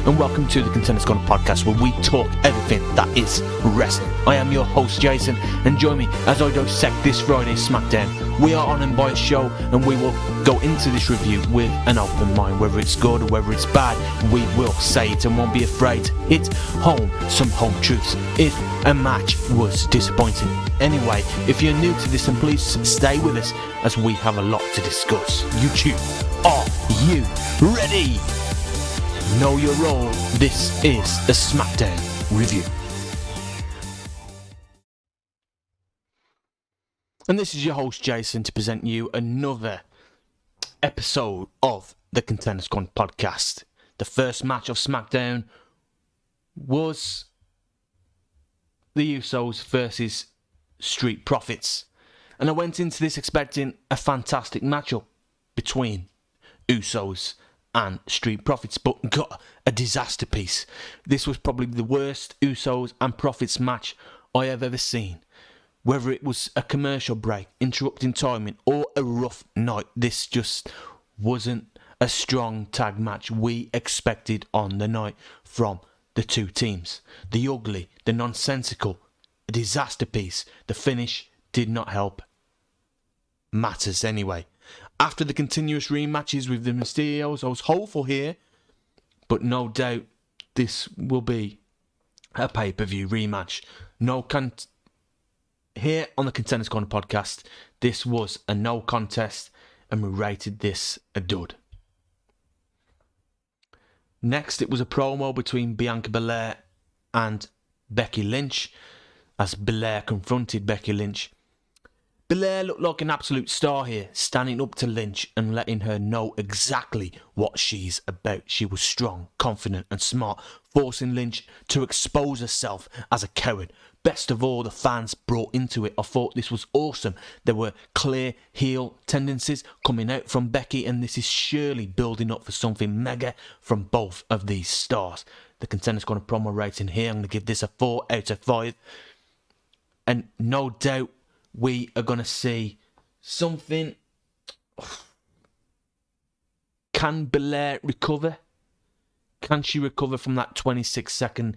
and welcome to the Contenders podcast, where we talk everything that is wrestling. I am your host Jason, and join me as I dissect this Friday's Smackdown. We are on and by a show, and we will go into this review with an open mind. Whether it's good or whether it's bad, we will say it and won't be afraid to hit home some home truths if a match was disappointing. Anyway, if you're new to this, then please stay with us as we have a lot to discuss. YouTube, are you ready? Know your role. This is a Smackdown review. And this is your host Jason to present you another episode of the Contenders podcast. The first match of Smackdown was the Usos versus Street Profits. And I went into this expecting a fantastic matchup between Usos and Street Profits, but got a disaster piece. This was probably the worst Usos and Profits match I have ever seen. Whether it was a commercial break, interrupting timing, or a rough night, this just wasn't a strong tag match we expected on the night from the two teams. The ugly, the nonsensical, a disaster piece. The finish did not help matters anyway. After the continuous rematches with the Mysterios, I was hopeful here, but no doubt this will be a pay-per-view rematch. Here on the Contenders Corner podcast, this was a no contest, and we rated this a dud. Next, it was a promo between Bianca Belair and Becky Lynch, as Belair confronted Becky Lynch. Belair looked like an absolute star here, standing up to Lynch and letting her know exactly what she's about. She was strong, confident and smart, forcing Lynch to expose herself as a coward. Best of all, the fans brought into it. I thought this was awesome. There were clear heel tendencies coming out from Becky, and this is surely building up for something mega from both of these stars. The Contenders Corner promo rating here, I'm going to give this a 4 out of 5. And no doubt we are going to see something. Can Belair recover? Can she recover from that 27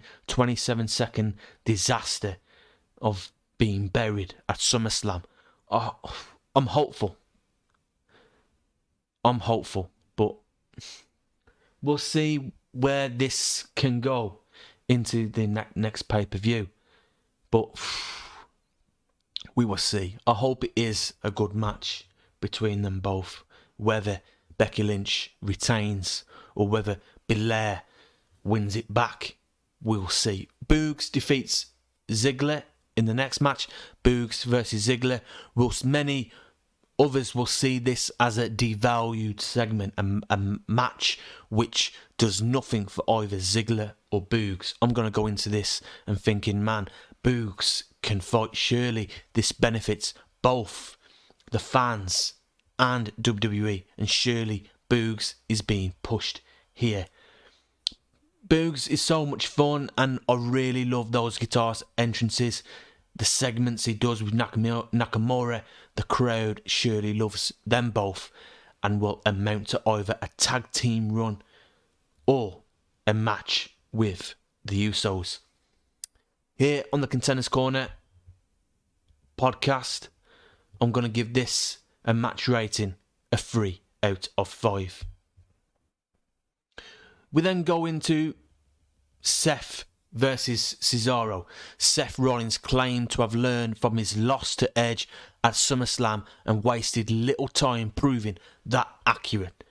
second disaster of being buried at SummerSlam? Oh, I'm hopeful, but we'll see where this can go into the next pay-per-view. But we will see. I hope it is a good match between them both. Whether Becky Lynch retains or whether Belair wins it back, we'll see. Boogs defeats Ziggler in the next match. Boogs versus Ziggler. Many others will see this as a devalued segment, a match which does nothing for either Ziggler or Boogs. I'm going to go into this and thinking, man, Boogs can fight. Surely this benefits both the fans and WWE, and surely Boogs is being pushed here. Boogs is so much fun, and I really love those guitar entrances, the segments he does with Nakamura. The crowd surely loves them both, and will amount to either a tag team run or a match with the Usos. Here on the Contenders Corner podcast, I'm going to give this a match rating, a 3 out of 5. We then go into Seth versus Cesaro. Seth Rollins claimed to have learned from his loss to Edge at SummerSlam and wasted little time proving that accurate,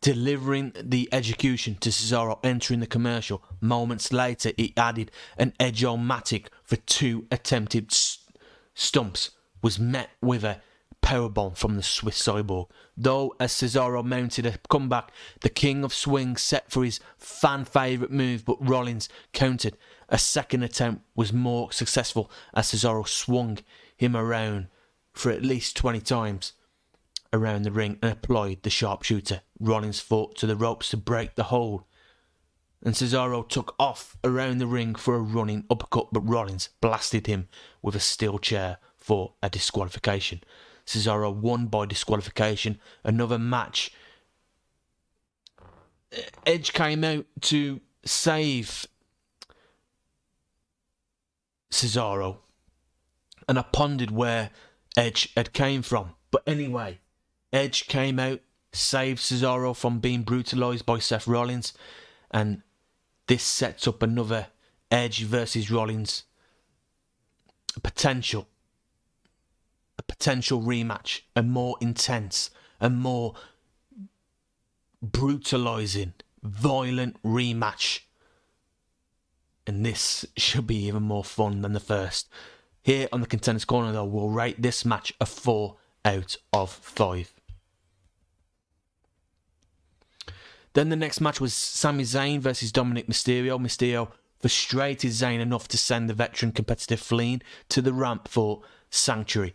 delivering the execution to Cesaro entering the commercial. Moments later, he added an Edge-o-matic for 2 attempted stumps, was met with a powerbomb from the Swiss Cyborg. Though as Cesaro mounted a comeback, the King of Swing set for his fan favourite move, but Rollins countered. A second attempt was more successful as Cesaro swung him around for at least 20 times around the ring and applied the sharpshooter. Rollins fought to the ropes to break the hold, and Cesaro took off around the ring for a running uppercut, but Rollins blasted him with a steel chair for a disqualification. Cesaro won by disqualification. Another match. Edge came out to save Cesaro, and I pondered where Edge had came from. But anyway, Edge came out, saved Cesaro from being brutalised by Seth Rollins, and this sets up another Edge versus Rollins potential rematch, a more intense, a more brutalising, violent rematch. And this should be even more fun than the first. Here on the Contenders Corner, though, we'll rate this match a 4 out of 5. Then the next match was Sami Zayn versus Dominic Mysterio. Mysterio frustrated Zayn enough to send the veteran competitor fleeing to the ramp for Sanctuary.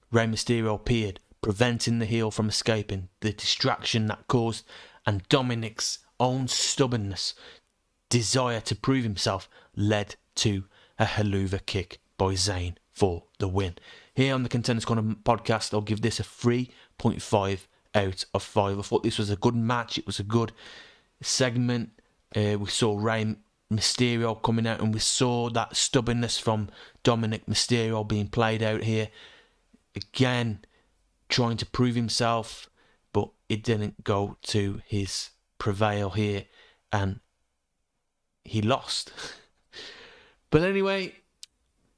Rey Mysterio appeared, preventing the heel from escaping. The distraction that caused, and Dominic's own stubbornness, desire to prove himself, led to a haluva kick by Zayn for the win. Here on the Contenders Corner podcast, I'll give this a 3.5 out of 5. I thought this was a good match. It was a good segment. We saw Rey Mysterio coming out, and we saw that stubbornness from Dominic Mysterio being played out here. Again, trying to prove himself, but it didn't go to his prevail here, and he lost. But anyway,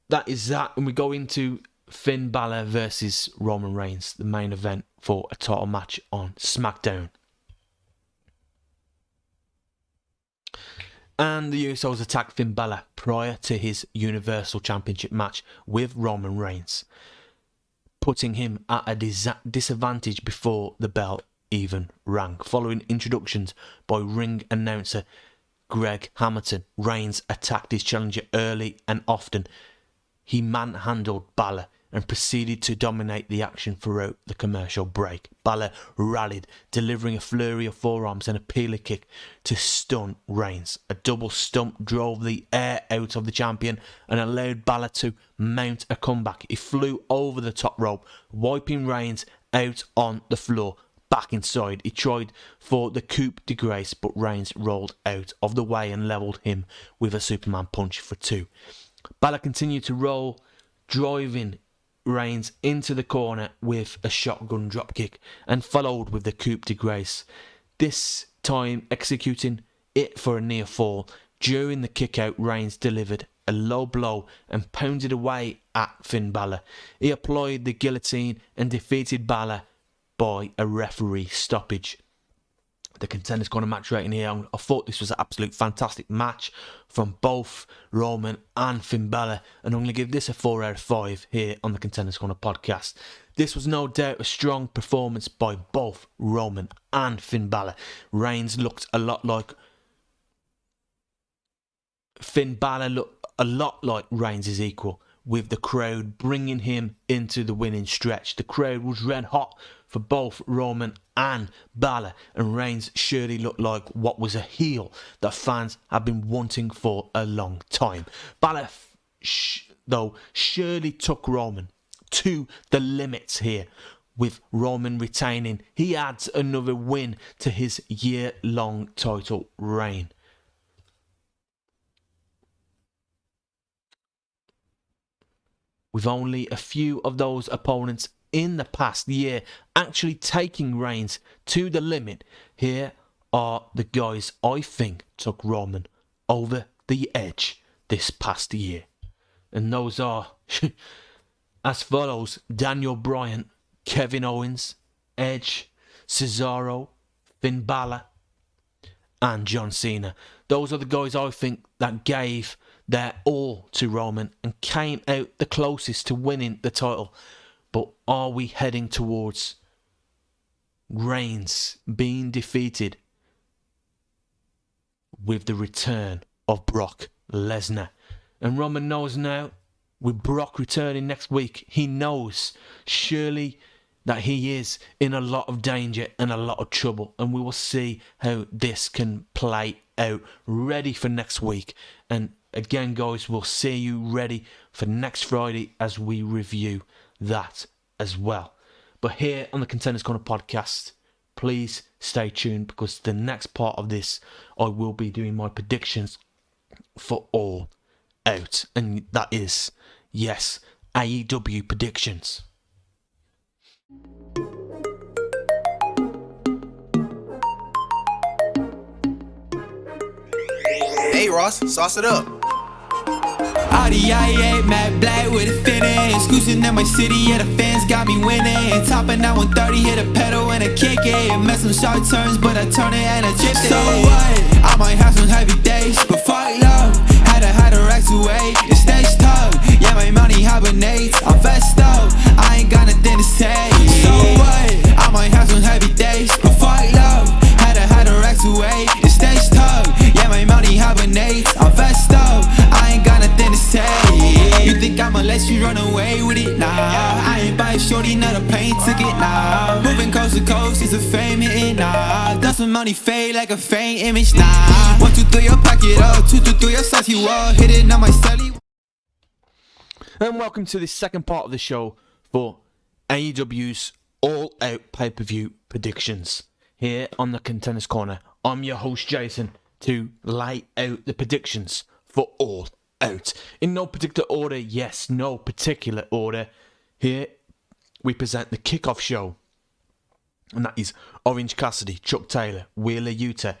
that is that, and we go into Finn Balor versus Roman Reigns, the main event for a title match on Smackdown. And the Usos attacked Finn Balor prior to his Universal Championship match with Roman Reigns, putting him at a disadvantage before the bell even rang. Following introductions by ring announcer Greg Hamilton, Reigns attacked his challenger early and often. He manhandled Balor and proceeded to dominate the action throughout the commercial break. Balor rallied, delivering a flurry of forearms and a peeler kick to stun Reigns. A double stump drove the air out of the champion and allowed Balor to mount a comeback. He flew over the top rope, wiping Reigns out on the floor. Back inside, he tried for the coup de grace, but Reigns rolled out of the way and levelled him with a Superman punch for 2. Balor continued to roll, driving Reigns into the corner with a shotgun dropkick, and followed with the coup de grace, this time executing it for a near fall. During the kick out, Reigns delivered a low blow and pounded away at Finn Balor. He applied the guillotine and defeated Balor by a referee stoppage. The Contenders Corner match rating here, I thought this was an absolute fantastic match from both Roman and Finn Balor, and I'm going to give this a 4 out of 5 here on the Contenders Corner podcast. This was no doubt a strong performance by both Roman and Finn Balor. Reigns looked a lot like Finn Balor, looked a lot like Reigns' equal, with the crowd bringing him into the winning stretch. The crowd was red hot for both Roman and Balor, and Reigns surely looked like what was a heel that fans have been wanting for a long time. Balor, though, surely took Roman to the limits here, with Roman retaining. He adds another win to his year-long title reign. With only a few of those opponents in the past year actually taking Reigns to the limit, here are the guys I think took Roman over the edge this past year. And those are as follows: Daniel Bryan, Kevin Owens, Edge, Cesaro, Finn Balor, and John Cena. Those are the guys I think that gave their all to Roman and came out the closest to winning the title. But are we heading towards Reigns being defeated with the return of Brock Lesnar? And Roman knows now, with Brock returning next week, he knows surely that he is in a lot of danger and a lot of trouble. And we will see how this can play out, ready for next week. And again, guys, we'll see you ready for next Friday as we review that as well. But here on the Contenders Corner podcast, please stay tuned, because the next part of this, I will be doing my predictions for All Out. And that is, yes, AEW Predictions. Hey Ross, sauce it up. RDIA, Matt Black with a finish. Exclusive in my city, yeah, the fans got me winning. Topping out 130, hit a pedal and a kick it. Made some short turns, but I turn it and I chipped it. So what? I might have some heavy days, but fuck love. Had a rack to wait, the stage tug. Yeah, my money hibernates, I'm vest up. I ain't got nothing to say. So what? I might have some heavy days, but fuck love. Had a rack to wait, the stage tug. Yeah, my money hibernates, I'm vest up. I ain't got nothing to say. You think I'ma let you run away with it? Nah, I ain't buy shorty, not a plane ticket, nah. Moving coast to coast, is a fame hitting, nah. Done some money fade like a faint image, nah. 1, 2, 3, your pocket up, 2, 2, 3, your size you up. Hit it on my celly. And welcome to the second part of the show for AEW's All Out pay-per-view predictions. Here on the Contenders Corner, I'm your host Jason, to lay out the predictions for All Out. In no particular order, yes, no particular order. Here we present the kickoff show, and that is Orange Cassidy, Chuck Taylor, Wheeler Yuta,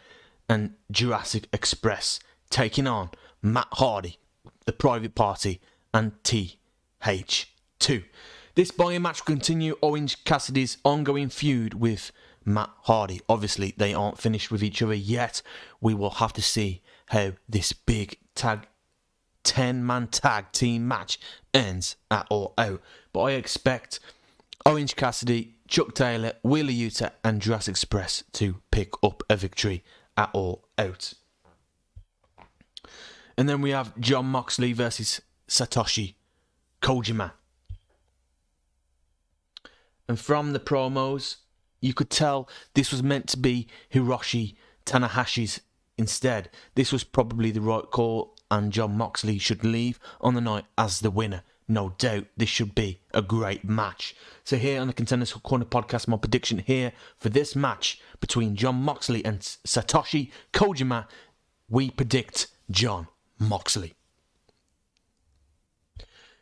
and Jurassic Express taking on Matt Hardy, the Private Party, and TH2. This buy-in match will continue Orange Cassidy's ongoing feud with Matt Hardy. Obviously, they aren't finished with each other yet. We will have to see how this big 10-man tag team match ends at All Out. But I expect Orange Cassidy, Chuck Taylor, Wheeler Yuta, and Jurassic Express to pick up a victory at All Out. And then we have Jon Moxley versus Satoshi Kojima. And from the promos, you could tell this was meant to be Hiroshi Tanahashi's instead. This was probably the right call, and Jon Moxley should leave on the night as the winner. No doubt this should be a great match. So here on the Contenders Corner podcast, my prediction here for this match between Jon Moxley and Satoshi Kojima, we predict Jon Moxley.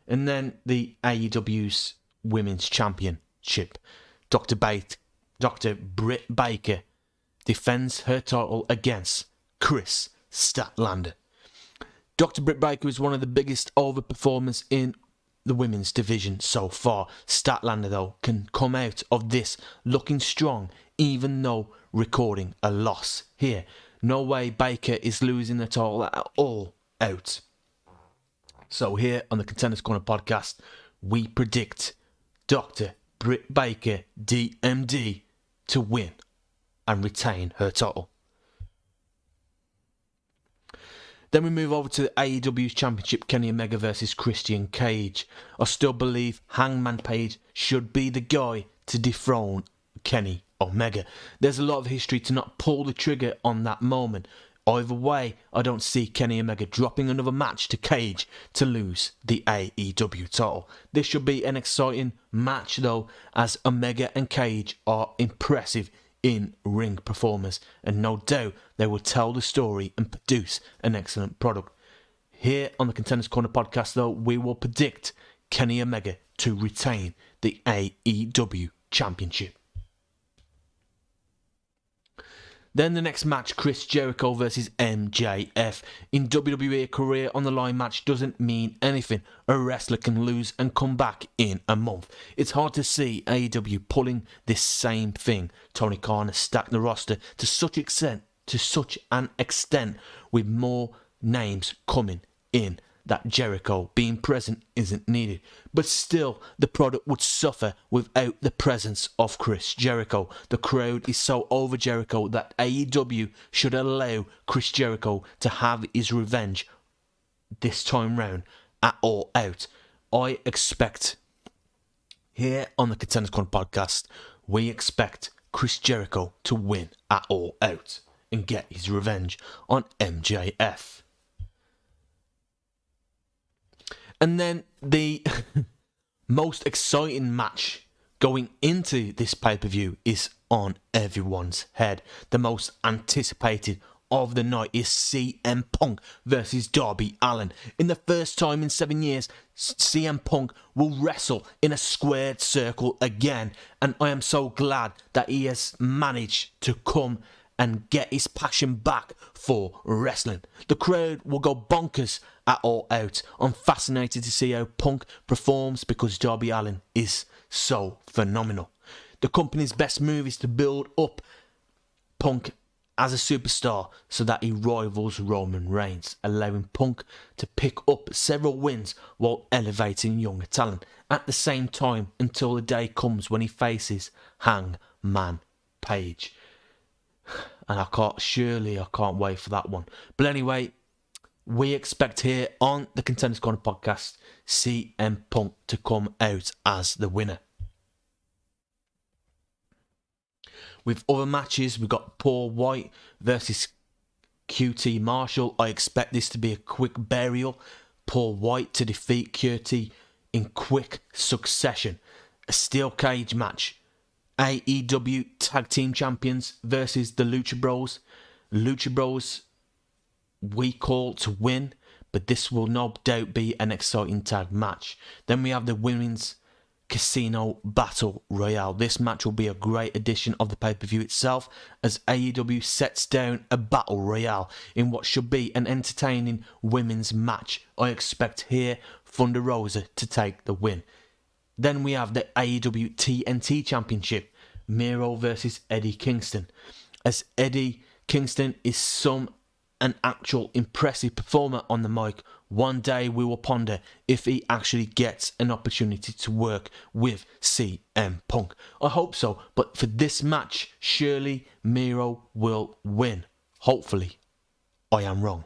And then the AEW's Women's Championship. Dr. Britt Baker defends her title against Chris Statlander. Dr. Britt Baker is one of the biggest overperformers in the women's division so far. Statlander, though, can come out of this looking strong, even though recording a loss here. No way Baker is losing the title at All Out. So here on the Contenders Corner podcast, we predict Dr. Britt Baker, DMD, to win and retain her title. Then we move over to the AEW's Championship, Kenny Omega versus Christian Cage. I still believe Hangman Page should be the guy to dethrone Kenny Omega. There's a lot of history to not pull the trigger on that moment. Either way, I don't see Kenny Omega dropping another match to Cage to lose the AEW title. This should be an exciting match though, as Omega and Cage are impressive in-ring performers, and no doubt they will tell the story and produce an excellent product. Here on the Contenders Corner podcast though, we will predict Kenny Omega to retain the AEW Championship. Then the next match, Chris Jericho versus MJF. In WWE, a career on the line match doesn't mean anything. A wrestler can lose and come back in a month. It's hard to see AEW pulling this same thing. Tony Khan has stacked the roster to such an extent with more names coming in that Jericho being present isn't needed. But still, the product would suffer without the presence of Chris Jericho. The crowd is so over Jericho that AEW should allow Chris Jericho to have his revenge this time round at All Out. I expect, here on the Contenders Corner podcast, we expect Chris Jericho to win at All Out and get his revenge on MJF. And then the most exciting match going into this pay-per-view is on everyone's head. The most anticipated of the night is CM Punk versus Darby Allin. In the first time in 7 years, CM Punk will wrestle in a squared circle again, and I am so glad that he has managed to come and get his passion back for wrestling. The crowd will go bonkers at All Out. I'm fascinated to see how Punk performs because Darby Allin is so phenomenal. The company's best move is to build up Punk as a superstar so that he rivals Roman Reigns, allowing Punk to pick up several wins while elevating younger talent at the same time until the day comes when he faces Hangman Page. And I can't wait for that one. But anyway, we expect here on the Contenders Corner podcast CM Punk to come out as the winner. With other matches, we've got Paul White versus QT Marshall. I expect this to be a quick burial. Paul White to defeat QT in quick succession. A steel cage match. AEW Tag Team Champions versus the Lucha Bros. Lucha Bros, we call to win, but this will no doubt be an exciting tag match. Then we have the Women's Casino Battle Royale. This match will be a great addition of the pay-per-view itself as AEW sets down a battle royale in what should be an entertaining women's match. I expect here Thunder Rosa to take the win. Then we have the AEW TNT Championship, Miro versus Eddie Kingston. As Eddie Kingston is an actual impressive performer on the mic, one day we will ponder if he actually gets an opportunity to work with CM Punk. I hope so, but for this match, surely Miro will win. Hopefully, I am wrong.